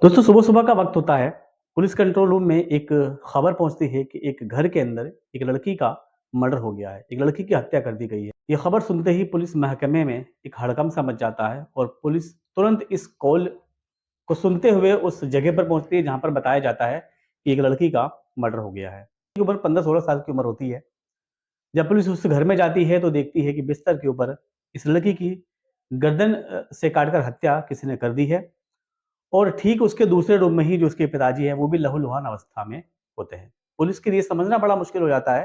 दोस्तों सुबह सुबह का वक्त होता है। पुलिस कंट्रोल रूम में एक खबर पहुंचती है कि एक घर के अंदर एक लड़की का मर्डर हो गया है, एक लड़की की हत्या कर दी गई है। ये खबर सुनते ही पुलिस महकमे में एक हड़कंप सा मच जाता है और पुलिस तुरंत इस कॉल को सुनते हुए उस जगह पर पहुंचती है जहां पर बताया जाता है कि एक लड़की का मर्डर हो गया है। उसकी उम्र 15-16 साल की उम्र होती है। जब पुलिस उस घर में जाती है तो देखती है कि बिस्तर के ऊपर इस लड़की की गर्दन से काटकर हत्या किसी ने कर दी है और ठीक उसके दूसरे रूम में ही जो उसके पिताजी हैं, वो भी लहूलुहान अवस्था में होते हैं। पुलिस के लिए समझना बड़ा मुश्किल हो जाता है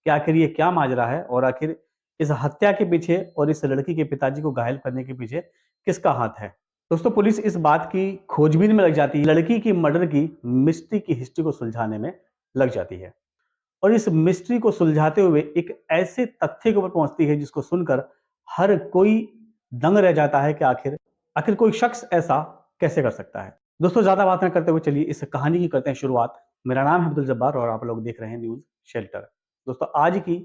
कि आखिर ये क्या माजरा है और आखिर इस हत्या के पीछे और इस लड़की के पिताजी को घायल करने के पीछे किसका हाथ है। दोस्तों पुलिस इस बात की खोजबीन में लग जाती है, लड़की की मर्डर की मिस्ट्री की हिस्ट्री को सुलझाने में लग जाती है और इस मिस्ट्री को सुलझाते हुए एक ऐसे तथ्य के ऊपर पहुंचती है जिसको सुनकर हर कोई दंग रह जाता है कि आखिर आखिर कोई शख्स ऐसा कैसे कर सकता है। दोस्तों ज्यादा बात न करते हुए चलिए इस कहानी की करते हैं शुरुआत। मेरा नाम है अब्दुल जब्बार और आप लोग देख रहे हैं न्यूज शेल्टर। दोस्तों आज की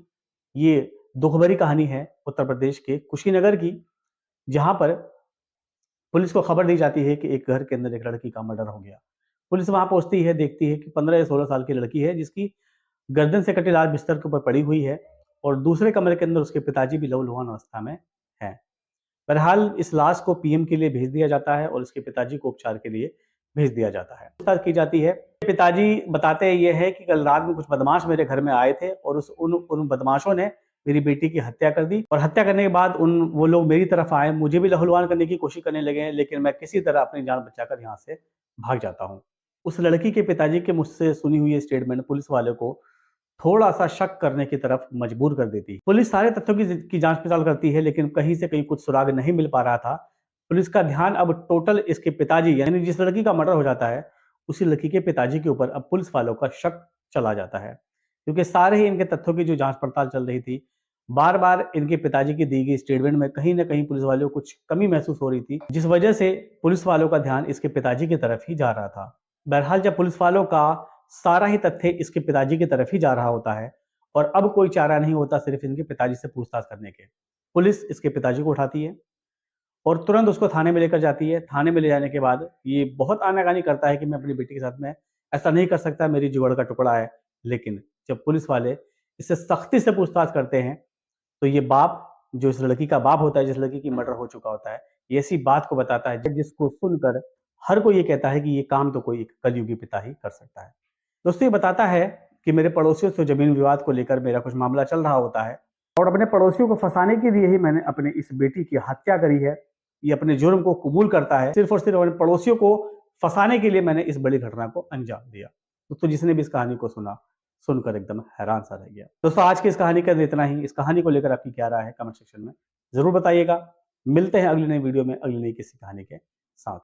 ये दुख भरी कहानी है उत्तर प्रदेश के कुशीनगर की, जहां पर पुलिस को खबर दी जाती है कि एक घर के अंदर एक लड़की का मर्डर हो गया। पुलिस वहां पहुंचती है, देखती है कि 15 या 16 साल की लड़की है जिसकी गर्दन से कटी लाश बिस्तर के ऊपर पड़ी हुई है और दूसरे कमरे के अंदर उसके पिताजी भी लहूलुहान अवस्था में हैं। बहरहाल इस लाश को पीएम के लिए भेज दिया जाता है और उसके पिताजी को उपचार के लिए भेज दिया जाता है। पूछताछ की जाती है। पिताजी बताते ये है कि कल रात में कुछ बदमाश मेरे घर में आए थे और उन बदमाशों ने मेरी बेटी की हत्या कर दी और हत्या करने के बाद वो लोग मेरी तरफ आए, मुझे भी लहूलुहान करने की कोशिश करने लगे हैं, लेकिन मैं किसी तरह अपनी जान बचाकर यहाँ से भाग जाता हूँ। उस लड़की के पिताजी के मुझसे सुनी हुई स्टेटमेंट पुलिस वाले को थोड़ा-सा शक करने की तरफ मजबूर कर देती है। पुलिस सारे तथ्यों की जाँच-पड़ताल करती है, लेकिन कहीं से कहीं कुछ सुराग नहीं मिल पा रहा था। पुलिस का ध्यान अब टोटल इसके पिताजी यानी जिस लड़की का मर्डर हो जाता है, उसी लड़की के पिताजी के ऊपर अब पुलिस वालों का शक चला जाता है। क्योंकि सारे ही इनके तथ्यों की जो जाँच-पड़ताल चल रही थी, बार-बार इनके पिताजी की दी गई स्टेटमेंट में कहीं न कहीं पुलिस वालों को कुछ कमी महसूस हो रही थी, जिस वजह से पुलिस वालों का ध्यान इसके पिताजी की तरफ ही जा रहा था। बहरहाल जब पुलिस वालों का सारा ही तथ्य इसके पिताजी की तरफ ही जा रहा होता है और अब कोई चारा नहीं होता सिर्फ इनके पिताजी से पूछताछ करने के। पुलिस इसके पिताजी को उठाती है और तुरंत उसको थाने में लेकर जाती है। थाने में ले जाने के बाद ये बहुत आनाकानी करता है कि मैं अपनी बेटी के साथ में ऐसा नहीं कर सकता, मेरी जिगर का टुकड़ा है। लेकिन जब पुलिस वाले इससे सख्ती से पूछताछ करते हैं तो ये बाप, जो इस लड़की का बाप होता है, जिस लड़की की मर्डर हो चुका होता है, ये ऐसी बात को बताता है जिसको सुनकर हर कोई ये कहता है कि ये काम तो कोई एक कलयुगी पिता ही कर सकता है। दोस्तों ये बताता है कि मेरे पड़ोसियों से जमीन विवाद को लेकर मेरा कुछ मामला चल रहा होता है और अपने पड़ोसियों को फंसाने के लिए ही मैंने अपने इस बेटी की हत्या करी है। ये अपने जुर्म को कबूल करता है, सिर्फ और सिर्फ अपने पड़ोसियों को फंसाने के लिए मैंने इस बड़ी घटना को अंजाम दिया। दोस्तों जिसने भी इस कहानी को सुना, सुनकर एकदम हैरान सा रह गया। दोस्तों आज की इस कहानी का इतना ही। इस कहानी को लेकर आपकी क्या राय है कमेंट सेक्शन में जरूर बताइएगा। मिलते हैं अगली नई वीडियो में अगली नई किसी कहानी के